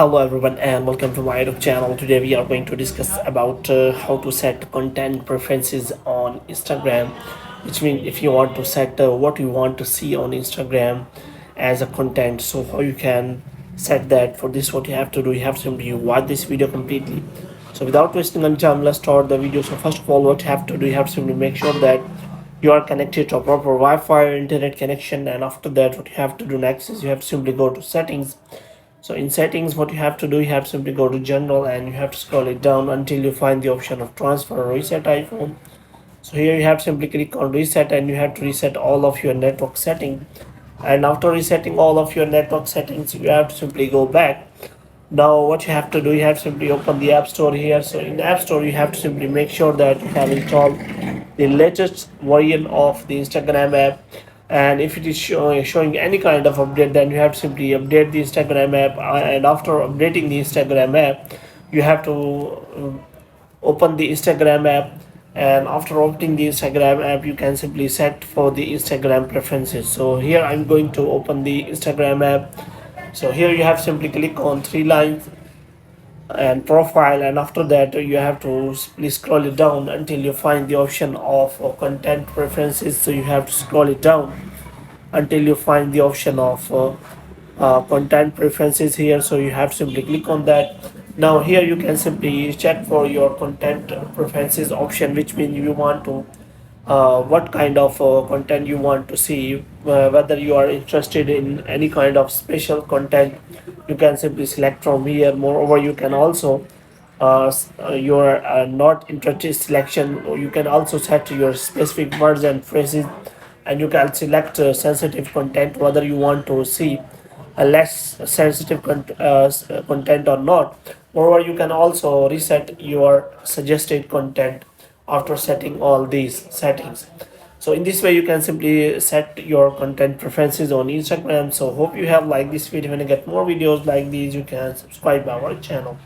Hello everyone and welcome to my YouTube channel. Today we are going to discuss about how to set content preferences on Instagram, which means if you want to set what you want to see on Instagram as a content, so how you can set that. For this, what you have to do, you have to simply watch this video completely. So without wasting any time, let's start the video. So first of all, what you have to do, you have to simply make sure that you are connected to a proper Wi-Fi or internet connection, and after that what you have to do next is you have to simply go to settings. So in settings, what you have to do, you have to simply go to general and you have to scroll it down until you find the option of transfer or reset iPhone. So here you have to simply click on reset and you have to reset all of your network setting. And after resetting all of your network settings, you have to simply go back. Now what you have to do, you have to simply open the App Store here. So in the App Store, you have to simply make sure that you have installed the latest version of the Instagram app. And if it is showing any kind of update, then you have to simply update the Instagram app. And after updating the Instagram app, you have to open the Instagram app, and after opening the Instagram app you can simply set for the Instagram preferences. So here I'm going to open the Instagram app. So here you have simply click on three lines and profile, and after that you have to please scroll it down until you find the option of content preferences. So you have to scroll it down until you find the option of content preferences here. So you have to simply click on that. Now here you can simply check for your content preferences option, which means you want to what kind of content you want to see, whether you are interested in any kind of special content. You can simply select from here. Moreover, you can also your not interested selection, or you can also set your specific words and phrases, and you can select sensitive content, whether you want to see a less sensitive content or not. Moreover, you can also reset your suggested content after setting all these settings. So in this way you can simply set your content preferences on Instagram. So hope you have liked this video. When you get more videos like these, you can subscribe our channel.